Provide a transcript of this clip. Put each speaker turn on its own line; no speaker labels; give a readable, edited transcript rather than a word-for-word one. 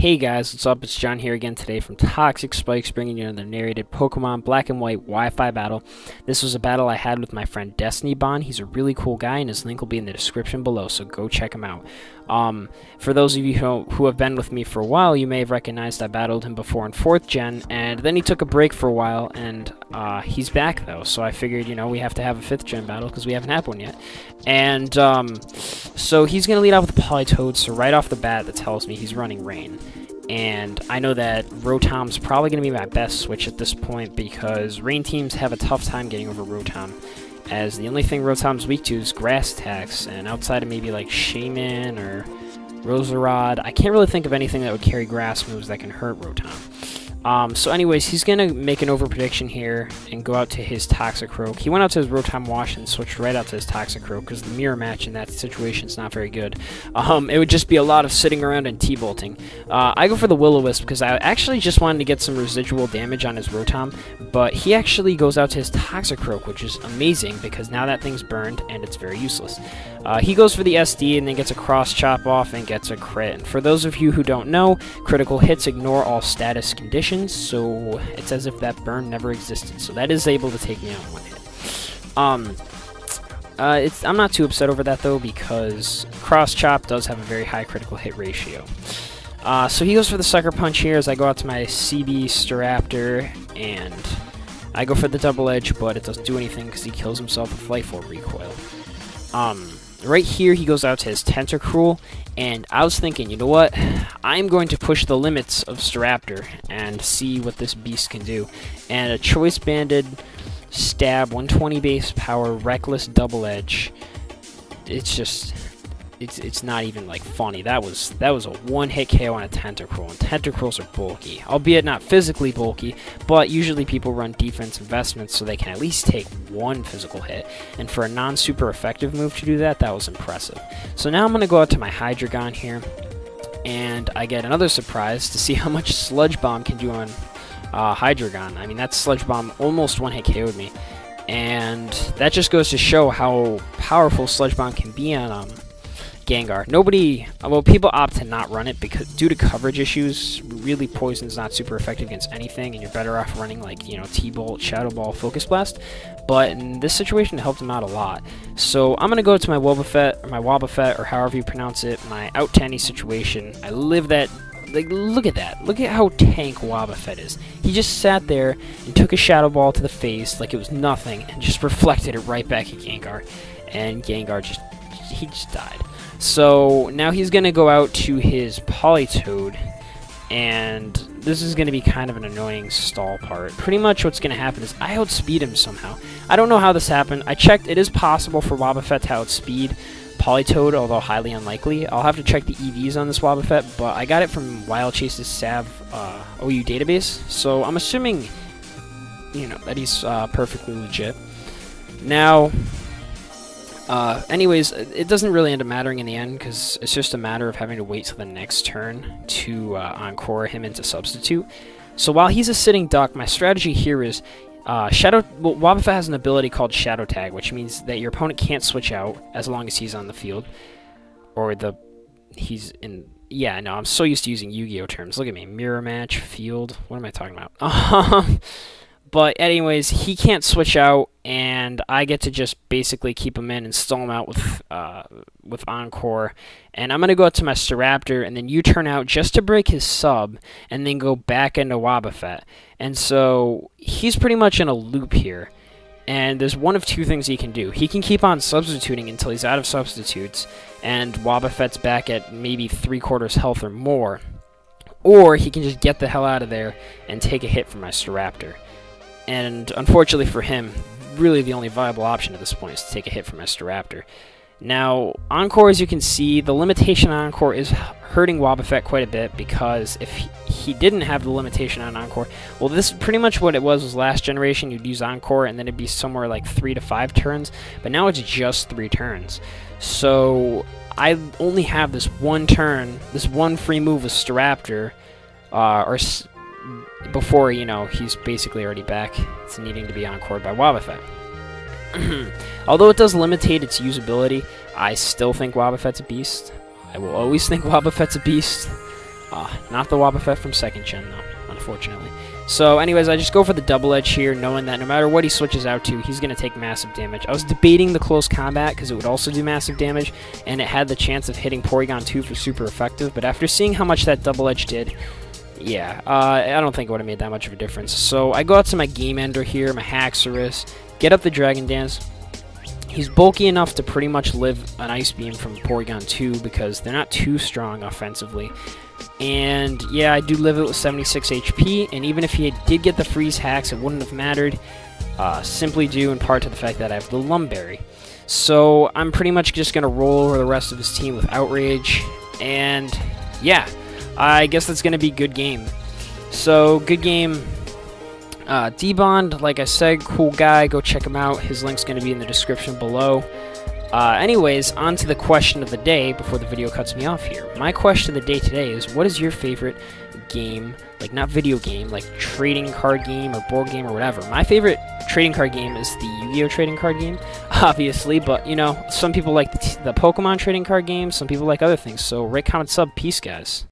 Hey guys, what's up? It's John here again today from Toxic Spikes, bringing you another narrated Pokemon Black and White Wi-Fi battle. This was a battle I had with my friend B0nd. He's a really cool guy, and his link will be in the description below, so go check him out. For those of you who have been with me for a while, you may have recognized I battled him before in 4th Gen, and then he took a break for a while, and he's back though, so I figured, we have to have a 5th Gen battle because we haven't had one yet. And so he's going to lead off with the Politoed, so right off the bat that tells me he's running Rain. And I know that Rotom's probably going to be my best switch at this point because Rain teams have a tough time getting over Rotom, as the only thing Rotom's weak to is grass attacks, and outside of maybe like Shaman or Roserod, I can't really think of anything that would carry grass moves that can hurt Rotom. So anyways, he's going to make an over prediction here and go out to his Toxicroak. He went out to his Rotom Wash and switched right out to his Toxicroak because the mirror match in that situation is not very good. It would just be a lot of sitting around and T-bolting. I go for the Will-O-Wisp because I actually just wanted to get some residual damage on his Rotom, but he actually goes out to his Toxicroak, which is amazing because now that thing's burned and it's very useless. He goes for the SD and then gets a cross chop off and gets a crit. And for those of you who don't know, critical hits ignore all status conditions, so it's as if that burn never existed. So that is able to take me out in one hit. I'm not too upset over that though because cross chop does have a very high critical hit ratio. So he goes for the Sucker Punch here as I go out to my CB Staraptor and I go for the Double Edge, but it doesn't do anything because he kills himself with Life Orb recoil. Right here, he goes out to his Tentacruel, and I was thinking, you know what? I'm going to push the limits of Staraptor and see what this beast can do. And a Choice Banded Stab, 120 base power, Reckless Double Edge. It's just, it's not even like funny. That was a one-hit KO on a Tentacruel, and Tentacruels are bulky, albeit not physically bulky, but usually people run defense investments so they can at least take one physical hit, and for a non-super effective move to do that, that was impressive. So now I'm going to go out to my Hydreigon here, and I get another surprise to see how much Sludge Bomb can do on Hydreigon. I mean, that Sludge Bomb almost one-hit KO'd me, and that just goes to show how powerful Sludge Bomb can be on Gengar. People opt to not run it because due to coverage issues, really Poison's not super effective against anything, and you're better off running like, T-Bolt, Shadow Ball, Focus Blast. But in this situation, it helped him out a lot. So I'm gonna go to my Wobbuffet, or however you pronounce it, my out to any situation. I live that. Like, look at that. Look at how tank Wobbuffet is. He just sat there and took a Shadow Ball to the face like it was nothing and just reflected it right back at Gengar, and Gengar just died. So now he's going to go out to his Politoed, and this is going to be kind of an annoying stall part. Pretty much what's going to happen is I outspeed him somehow. I don't know how this happened. I checked. It is possible for Wobbuffet to outspeed Politoed, although highly unlikely. I'll have to check the EVs on this Wobbuffet, but I got it from Wild Chase's Sav OU database, so I'm assuming, that he's perfectly legit. Now, anyways, it doesn't really end up mattering in the end because it's just a matter of having to wait till the next turn to Encore him into Substitute. So while he's a sitting duck, my strategy here is Wobbuffet has an ability called Shadow Tag, which means that your opponent can't switch out as long as he's on the field, or he's in. Yeah, no, I'm so used to using Yu-Gi-Oh terms. Look at me, mirror match, field. What am I talking about? But anyways, he can't switch out, and I get to just basically keep him in and stall him out with Encore. And I'm going to go out to my Staraptor, and then U-turn out just to break his sub, and then go back into Wobbuffet. And so he's pretty much in a loop here. And there's one of two things he can do. He can keep on substituting until he's out of substitutes, and Wobbuffet's back at maybe 3/4 health or more. Or he can just get the hell out of there and take a hit from my Staraptor. And unfortunately for him, really the only viable option at this point is to take a hit from my Staraptor. Now, Encore, as you can see, the limitation on Encore is hurting Wobbuffet quite a bit because if he didn't have the limitation on Encore, well, this is pretty much what it was last generation. You'd use Encore and then it'd be somewhere like 3 to 5 turns, but now it's just 3 turns. So I only have this one turn, this one free move with Staraptor, before, he's basically already back to needing to be encored by Wobbuffet. Although it does limitate its usability, I still think Wobbuffet's a beast. I will always think Wobbuffet's a beast. Not the Wobbuffet from 2nd Gen, though, unfortunately. So, anyways, I just go for the double edge here, knowing that no matter what he switches out to, he's going to take massive damage. I was debating the close combat because it would also do massive damage, and it had the chance of hitting Porygon 2 for super effective, but after seeing how much that double edge did, yeah, I don't think it would have made that much of a difference. So I go out to my Game Ender here, my Haxorus, get up the Dragon Dance. He's bulky enough to pretty much live an Ice Beam from Porygon 2 because they're not too strong offensively. And yeah, I do live it with 76 HP, and even if he did get the Freeze Hacks, it wouldn't have mattered, simply due in part to the fact that I have the Lumberry. So I'm pretty much just going to roll over the rest of his team with Outrage, and yeah, I guess that's going to be good game. So, good game. B0nd, like I said, cool guy. Go check him out. His link's going to be in the description below. Anyways, on to the question of the day before the video cuts me off here. My question of the day today is, what is your favorite game, like not video game, like trading card game or board game or whatever? My favorite trading card game is the Yu-Gi-Oh! Trading card game, obviously, but, you know, some people like the Pokemon trading card game, some people like other things. So, rate, comment, sub. Peace, guys.